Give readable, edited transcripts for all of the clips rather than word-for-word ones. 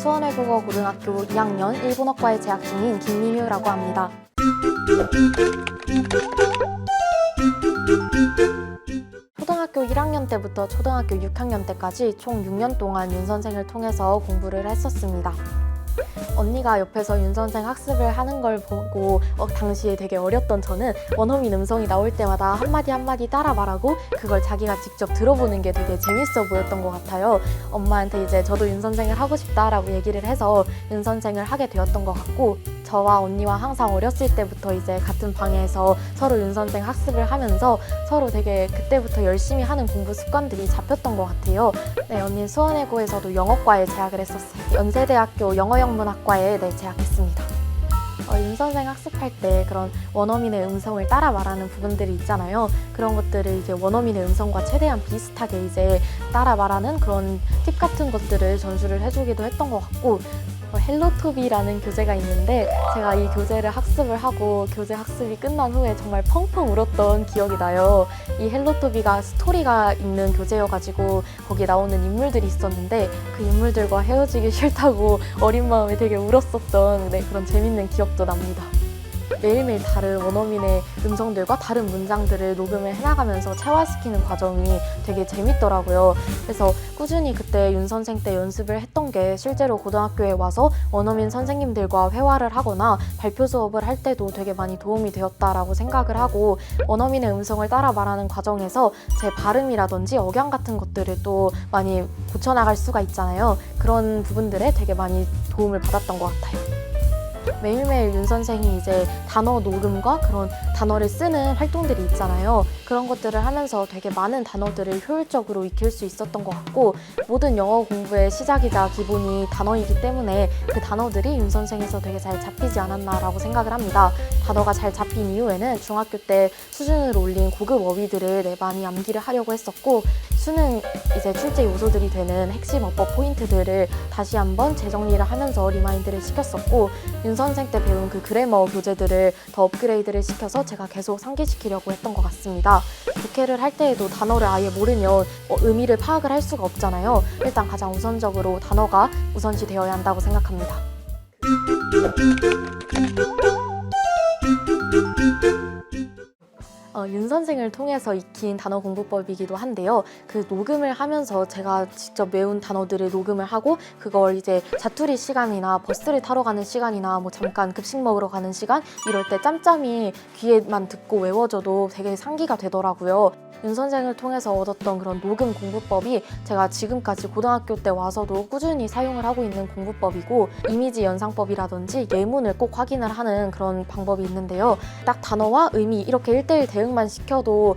수원외국어고등학교 2학년 일본어과에 재학 중인 김민유라고 합니다. 초등학교 1학년 때부터 초등학교 6학년 때까지 총 6년 동안 윤 선생을 통해서 공부를 했었습니다. 언니가 옆에서 윤 선생 학습을 하는 걸 보고 당시에 되게 어렸던 저는 원어민 음성이 나올 때마다 한마디 한마디 따라 말하고 그걸 자기가 직접 들어보는 게 되게 재밌어 보였던 것 같아요. 엄마한테 이제 저도 윤 선생을 하고 싶다라고 얘기를 해서 윤 선생을 하게 되었던 것 같고, 저와 언니와 항상 어렸을 때부터 이제 같은 방에서 서로 윤 선생 학습을 하면서 서로 되게 그때부터 열심히 하는 공부 습관들이 잡혔던 것 같아요. 네, 언니는 수원외고에서도 영어과에 재학을 했었어요. 연세대학교 영어영문학과에 재학했습니다. 윤 선생 학습할 때 그런 원어민의 음성을 따라 말하는 부분들이 있잖아요. 그런 것들을 이제 원어민의 음성과 최대한 비슷하게 이제 따라 말하는 그런 팁 같은 것들을 전수를 해주기도 했던 것 같고, 헬로토비라는 교재가 있는데 제가 이 교재를 학습을 하고 교재 학습이 끝난 후에 정말 펑펑 울었던 기억이 나요. 이 헬로토비가 스토리가 있는 교재여가지고 거기 나오는 인물들이 있었는데 그 인물들과 헤어지기 싫다고 어린 마음에 되게 울었었던 그런 재밌는 기억도 납니다. 매일매일 다른 원어민의 음성들과 다른 문장들을 녹음을 해나가면서 체화시키는 과정이 되게 재밌더라고요. 그래서 꾸준히 그때 윤 선생 때 연습을 했던 게 실제로 고등학교에 와서 원어민 선생님들과 회화를 하거나 발표 수업을 할 때도 되게 많이 도움이 되었다라고 생각을 하고, 원어민의 음성을 따라 말하는 과정에서 제 발음이라든지 억양 같은 것들을 또 많이 고쳐나갈 수가 있잖아요. 그런 부분들에 되게 많이 도움을 받았던 것 같아요. 매일매일 윤 선생이 이제 단어 녹음과 그런 단어를 쓰는 활동들이 있잖아요. 그런 것들을 하면서 되게 많은 단어들을 효율적으로 익힐 수 있었던 것 같고, 모든 영어 공부의 시작이자 기본이 단어이기 때문에 그 단어들이 윤 선생에서 되게 잘 잡히지 않았나라고 생각을 합니다. 단어가 잘 잡힌 이후에는 중학교 때 수준을 올린 고급 어휘들을 많이 암기를 하려고 했었고, 수능 이제 출제 요소들이 되는 핵심 어법 포인트들을 다시 한번 재정리를 하면서 리마인드를 시켰었고, 윤 선생 때 배운 그 그래머 교재들을 더 업그레이드를 시켜서 제가 계속 상기시키려고 했던 것 같습니다. 독해를 할 때에도 단어를 아예 모르면 의미를 파악을 할 수가 없잖아요. 일단 가장 우선적으로 단어가 우선시 되어야 한다고 생각합니다. 윤 선생을 통해서 익힌 단어 공부법이기도 한데요. 그 녹음을 하면서 제가 직접 외운 단어들을 녹음을 하고 그걸 이제 자투리 시간이나 버스를 타러 가는 시간이나 잠깐 급식 먹으러 가는 시간 이럴 때 짬짬이 귀에만 듣고 외워져도 되게 상기가 되더라고요. 윤 선생을 통해서 얻었던 그런 녹음 공부법이 제가 지금까지 고등학교 때 와서도 꾸준히 사용을 하고 있는 공부법이고, 이미지 연상법이라든지 예문을 꼭 확인을 하는 그런 방법이 있는데요. 딱 단어와 의미 이렇게 1:1 대응만 시켜도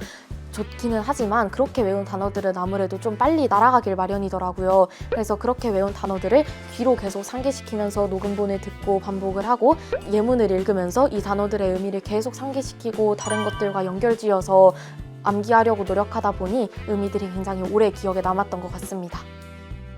좋기는 하지만 그렇게 외운 단어들은 아무래도 좀 빨리 날아가길 마련이더라고요. 그래서 그렇게 외운 단어들을 귀로 계속 상기시키면서 녹음본을 듣고 반복을 하고, 예문을 읽으면서 이 단어들의 의미를 계속 상기시키고 다른 것들과 연결지어서 암기하려고 노력하다 보니 의미들이 굉장히 오래 기억에 남았던 것 같습니다.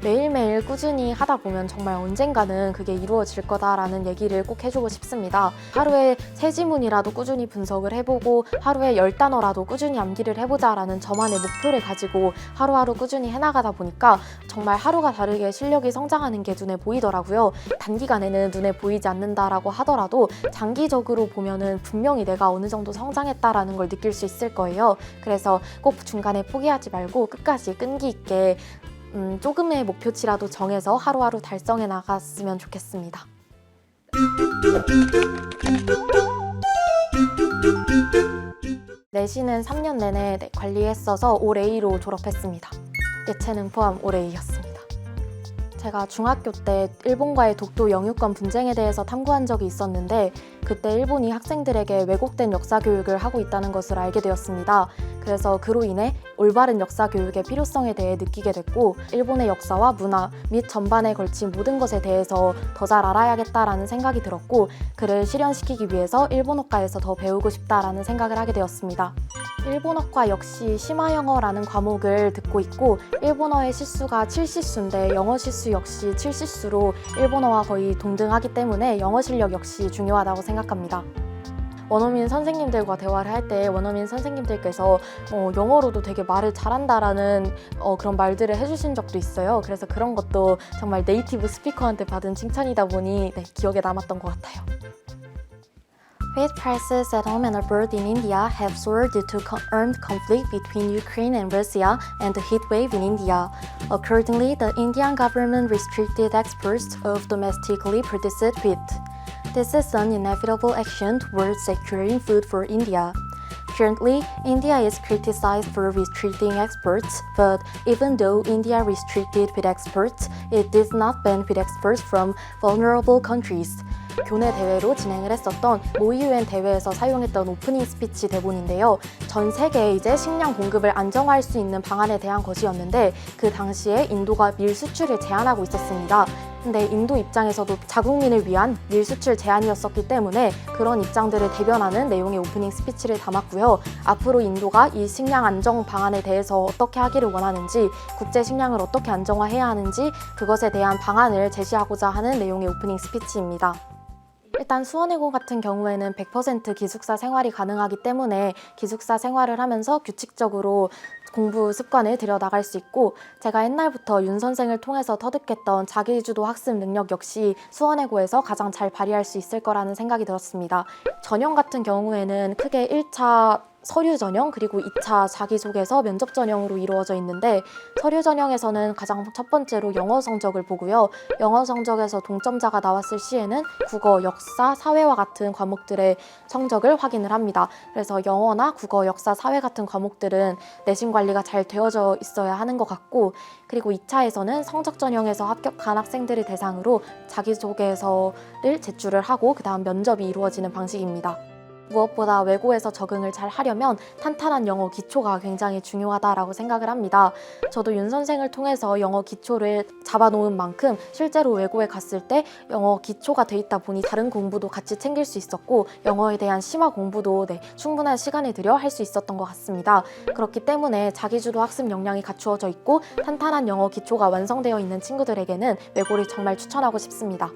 매일매일 꾸준히 하다 보면 정말 언젠가는 그게 이루어질 거다라는 얘기를 꼭 해주고 싶습니다. 하루에 3지문이라도 꾸준히 분석을 해보고 하루에 10단어라도 꾸준히 암기를 해보자라는 저만의 목표를 가지고 하루하루 꾸준히 해나가다 보니까 정말 하루가 다르게 실력이 성장하는 게 눈에 보이더라고요. 단기간에는 눈에 보이지 않는다라고 하더라도 장기적으로 보면은 분명히 내가 어느 정도 성장했다라는 걸 느낄 수 있을 거예요. 그래서 꼭 중간에 포기하지 말고 끝까지 끈기 있게 조금의 목표치라도 정해서 하루하루 달성해 나갔으면 좋겠습니다. 내신은 3년 내내 관리했어서 올 A로 졸업했습니다. 예체능 포함 올 A였습니다. 제가 중학교 때 일본과의 독도 영유권 분쟁에 대해서 탐구한 적이 있었는데 그때 일본이 학생들에게 왜곡된 역사 교육을 하고 있다는 것을 알게 되었습니다. 그래서 그로 인해 올바른 역사 교육의 필요성에 대해 느끼게 됐고, 일본의 역사와 문화 및 전반에 걸친 모든 것에 대해서 더 잘 알아야겠다라는 생각이 들었고, 그를 실현시키기 위해서 일본어과에서 더 배우고 싶다라는 생각을 하게 되었습니다. 일본어과 역시 심화영어라는 과목을 듣고 있고, 일본어의 실수가 7실수인데 영어 실수 역시 7실수로 일본어와 거의 동등하기 때문에 영어 실력 역시 중요하다고 생각합니다. 원어민 선생님들과 대화를 할 때 원어민 선생님들께서 영어로도 되게 말을 잘한다라는 그런 말들을 해주신 적도 있어요. 그래서 그런 것도 정말 네이티브 스피커한테 받은 칭찬이다 보니 기억에 남았던 것 같아요. Wheat prices at home and abroad in India have soared due to armed conflict between Ukraine and Russia and the heat wave in India. Accordingly, the Indian government restricted exports of domestically produced wheat. This is an inevitable action towards securing food for India. Currently, India is criticized for restricting exports, but even though India restricted wheat exports, it did not ban wheat exports from vulnerable countries. 교내 대회로 진행을 했었던 모이유엔 대회에서 사용했던 오프닝 스피치 대본인데요. 전 세계에 이제 식량 공급을 안정화할 수 있는 방안에 대한 것이었는데 그 당시에 인도가 밀 수출을 제한하고 있었습니다. 근데 인도 입장에서도 자국민을 위한 밀 수출 제한이었었기 때문에 그런 입장들을 대변하는 내용의 오프닝 스피치를 담았고요. 앞으로 인도가 이 식량 안정 방안에 대해서 어떻게 하기를 원하는지, 국제 식량을 어떻게 안정화해야 하는지 그것에 대한 방안을 제시하고자 하는 내용의 오프닝 스피치입니다. 일단 수원외고 같은 경우에는 100% 기숙사 생활이 가능하기 때문에 기숙사 생활을 하면서 규칙적으로 공부 습관을 들여나갈 수 있고, 제가 옛날부터 윤 선생을 통해서 터득했던 자기주도 학습 능력 역시 수원외고에서 가장 잘 발휘할 수 있을 거라는 생각이 들었습니다. 전형 같은 경우에는 크게 1차 서류 전형 그리고 2차 자기소개서 면접 전형으로 이루어져 있는데, 서류 전형에서는 가장 첫 번째로 영어 성적을 보고요. 영어 성적에서 동점자가 나왔을 시에는 국어, 역사, 사회와 같은 과목들의 성적을 확인을 합니다. 그래서 영어나 국어, 역사, 사회 같은 과목들은 내신 관리가 잘 되어져 있어야 하는 것 같고, 그리고 2차에서는 성적 전형에서 합격한 학생들을 대상으로 자기소개서를 제출을 하고 그 다음 면접이 이루어지는 방식입니다. 무엇보다 외고에서 적응을 잘 하려면 탄탄한 영어 기초가 굉장히 중요하다라고 생각을 합니다. 저도 윤 선생을 통해서 영어 기초를 잡아놓은 만큼 실제로 외고에 갔을 때 영어 기초가 돼 있다 보니 다른 공부도 같이 챙길 수 있었고, 영어에 대한 심화 공부도 충분한 시간을 들여 할 수 있었던 것 같습니다. 그렇기 때문에 자기주도 학습 역량이 갖추어져 있고 탄탄한 영어 기초가 완성되어 있는 친구들에게는 외고를 정말 추천하고 싶습니다.